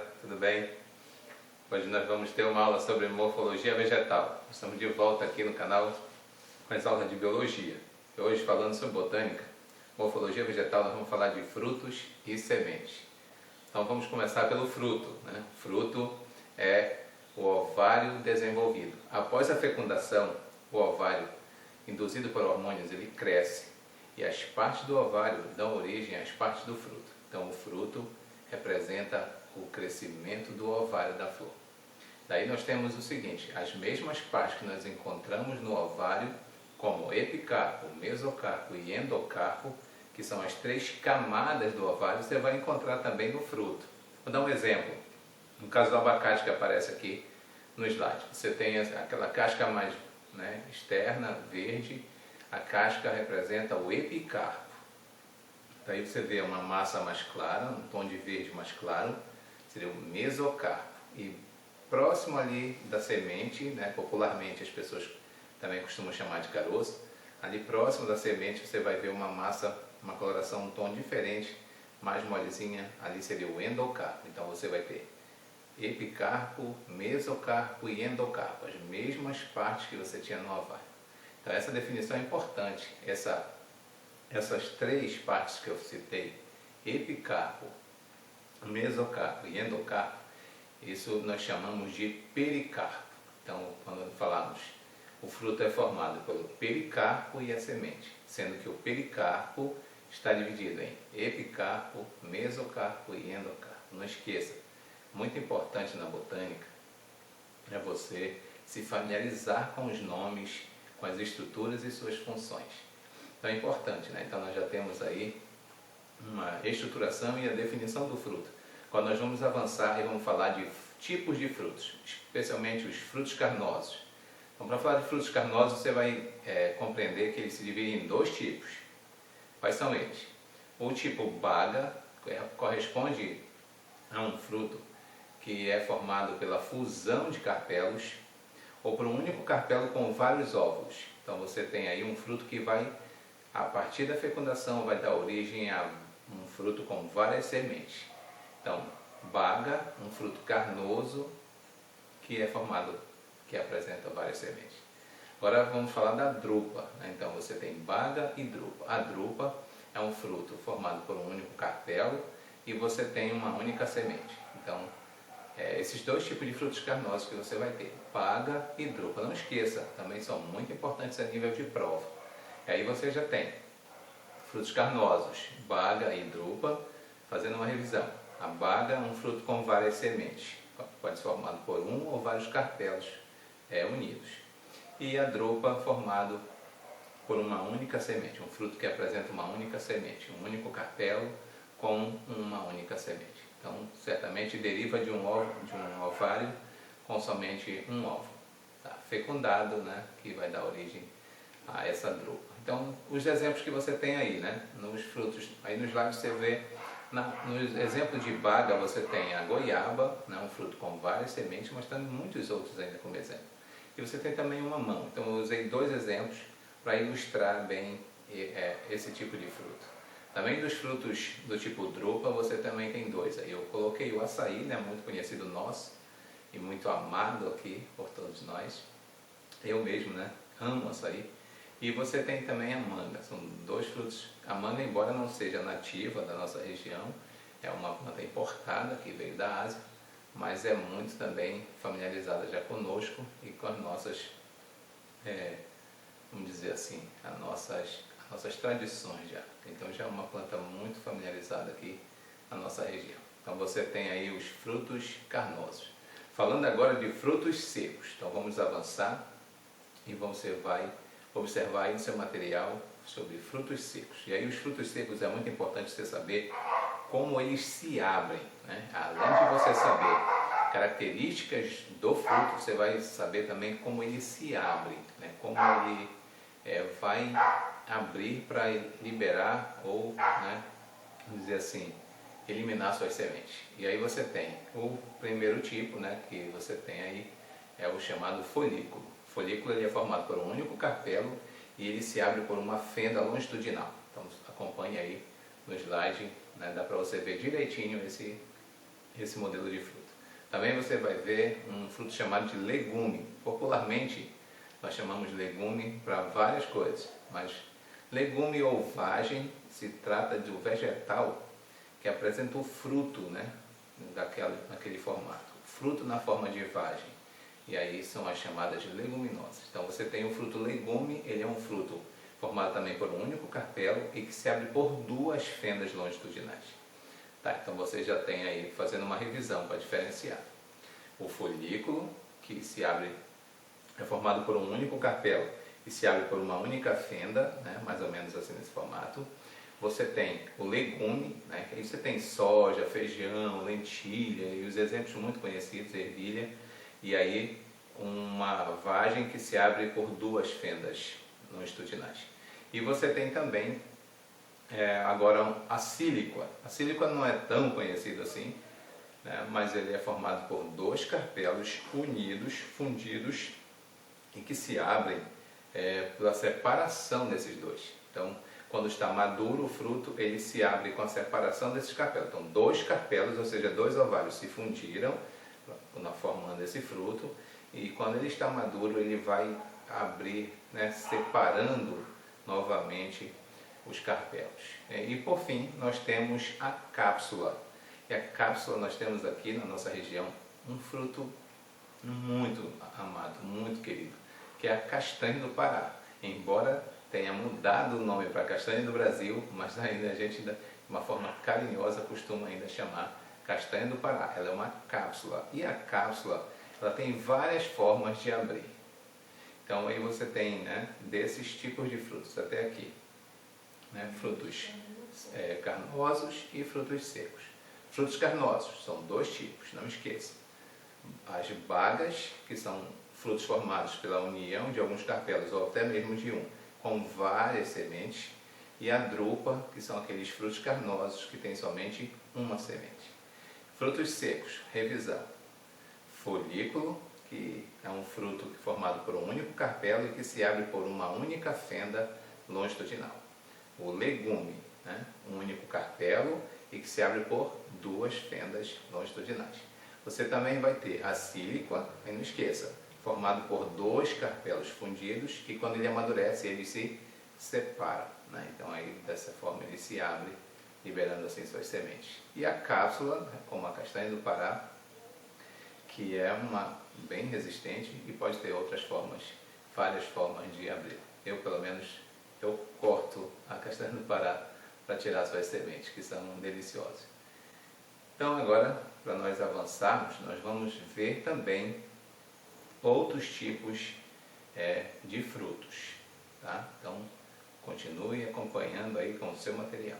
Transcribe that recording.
galera, tudo bem? Hoje nós vamos ter uma aula sobre morfologia vegetal. Estamos de volta aqui no canal com as aulas de biologia. E hoje, falando sobre botânica, morfologia vegetal, nós vamos falar de frutos e sementes. Então vamos começar pelo fruto, né? Fruto é o ovário desenvolvido. Após a fecundação, o ovário, induzido por hormônios, ele cresce e as partes do ovário dão origem às partes do fruto. Então o fruto representa o crescimento do ovário da flor. Daí nós temos o seguinte: as mesmas partes que nós encontramos no ovário, como epicarpo, mesocarpo e endocarpo, que são as três camadas do ovário, você vai encontrar também no fruto. Vou dar um exemplo. No caso do abacate que aparece aqui no slide, você tem aquela casca mais externa, verde. A casca representa o epicarpo. Daí você vê uma massa mais clara, um tom de verde mais claro, seria o mesocarpo. E próximo ali da semente, popularmente as pessoas também costumam chamar de caroço, ali próximo da semente você vai ver uma massa, uma coloração, um tom diferente, mais molezinha, ali seria o endocarpo. Então você vai ter epicarpo, mesocarpo e endocarpo, as mesmas partes que você tinha no ovário. Então essa definição é importante. Essas três partes que eu citei, epicarpo, mesocarpo e endocarpo, isso nós chamamos de pericarpo. Então, quando falamos, o fruto é formado pelo pericarpo e a semente, sendo que o pericarpo está dividido em epicarpo, mesocarpo e endocarpo. Não esqueça, muito importante na botânica é você se familiarizar com os nomes, com as estruturas e suas funções. Então é importante, Então nós já temos aí uma estruturação e a definição do fruto. Agora nós vamos avançar e vamos falar de tipos de frutos, especialmente os frutos carnosos. Então, para falar de frutos carnosos, você vai compreender que eles se dividem em dois tipos. Quais são eles? O tipo baga corresponde a um fruto que é formado pela fusão de carpelos ou por um único carpelo com vários óvulos. Então você tem aí um fruto que vai, a partir da fecundação, vai dar origem a um fruto com várias sementes. Então, baga, um fruto carnoso que é formado, que apresenta várias sementes. Agora vamos falar da drupa. Então você tem baga e drupa. A drupa é um fruto formado por um único carpelo e você tem uma única semente. Então, esses dois tipos de frutos carnosos que você vai ter, baga e drupa. Não esqueça, também são muito importantes a nível de prova. E aí você já tem frutos carnosos, baga e drupa, fazendo uma revisão. A baga é um fruto com várias sementes, pode ser formado por um ou vários carpelos unidos. E a drupa formado por uma única semente, um fruto que apresenta uma única semente, um único carpelo com uma única semente. Então, certamente deriva de um ovário com somente um óvulo, fecundado, que vai dar origem a essa drupa. Então, os exemplos que você tem aí, nos frutos, aí nos lados você vê, nos exemplos de baga você tem a goiaba, um fruto com várias sementes, mas tem muitos outros ainda como exemplo. E você tem também o mamão. Então, eu usei dois exemplos para ilustrar bem esse tipo de fruto. Também dos frutos do tipo drupa, você também tem dois. Aí eu coloquei o açaí, muito conhecido nosso e muito amado aqui por todos nós. Eu mesmo, amo açaí. E você tem também a manga. São dois frutos. A manga, embora não seja nativa da nossa região, é uma planta importada que veio da Ásia, mas é muito também familiarizada já conosco e com as nossas, vamos dizer assim, as nossas tradições já. Então já é uma planta muito familiarizada aqui na nossa região. Então você tem aí os frutos carnosos. Falando agora de frutos secos. Então vamos avançar e você vai observar aí no seu material sobre frutos secos. E aí os frutos secos é muito importante você saber como eles se abrem. Além de você saber características do fruto, você vai saber também como ele se abre, como ele vai abrir para liberar ou, vamos dizer assim, eliminar suas sementes. E aí você tem o primeiro tipo, que você tem aí, é o chamado folículo. O folículo ele é formado por um único carpelo e ele se abre por uma fenda longitudinal. Então acompanhe aí no slide, dá para você ver direitinho esse modelo de fruto. Também você vai ver um fruto chamado de legume. Popularmente, nós chamamos de legume para várias coisas, mas legume ou vagem se trata de um vegetal que apresenta o fruto, né, naquele formato. Fruto na forma de vagem. E aí são as chamadas de leguminosas. Então você tem o fruto legume, ele é um fruto formado também por um único carpelo e que se abre por duas fendas longitudinais. Tá, então você já tem aí, fazendo uma revisão para diferenciar. O folículo, que se abre, é formado por um único carpelo e se abre por uma única fenda, né, mais ou menos assim nesse formato. Você tem o legume, né, aí você tem soja, feijão, lentilha e os exemplos muito conhecidos, ervilha, e aí uma vagem que se abre por duas fendas longitudinais. E você tem também agora a síliqua. A síliqua não é tão conhecido assim, né, mas ele é formado por dois carpelos unidos, fundidos e que se abrem pela separação desses dois. Então, quando está maduro o fruto, ele se abre com a separação desses carpelos. Então, dois carpelos, ou seja, dois ovários se fundiram, formando esse fruto, e quando ele está maduro, ele vai abrir, né, separando novamente os carpelos. E por fim, nós temos a cápsula. E a cápsula nós temos aqui na nossa região um fruto muito amado, muito querido, que é a castanha do Pará. Embora tenha mudado o nome para castanha do Brasil, mas ainda a gente, de uma forma carinhosa, costuma ainda chamar castanha do Pará. Ela é uma cápsula. E a cápsula, ela tem várias formas de abrir. Então aí você tem, né, desses tipos de frutos até aqui, né, frutos carnosos e frutos secos. Frutos carnosos são dois tipos, não esqueça. As bagas, que são frutos formados pela união de alguns carpelos ou até mesmo de um, com várias sementes, e a drupa, que são aqueles frutos carnosos que têm somente uma semente. Frutos secos, revisão. Folículo, que é um fruto formado por um único carpelo e que se abre por uma única fenda longitudinal. O legume, né, um único carpelo e que se abre por duas fendas longitudinais. Você também vai ter a síliqua, aí não esqueça, formado por dois carpelos fundidos que quando ele amadurece eles se separam, né? Então aí dessa forma ele se abre, liberando assim suas sementes. E a cápsula, né, como a castanha do Pará, que é uma bem resistente e pode ter outras formas, várias formas de abrir. Eu pelo menos corto a castanha do Pará para tirar suas sementes, que são deliciosas. Então agora, para nós avançarmos, nós vamos ver também outros tipos de frutos. Tá? Então continue acompanhando aí com o seu material.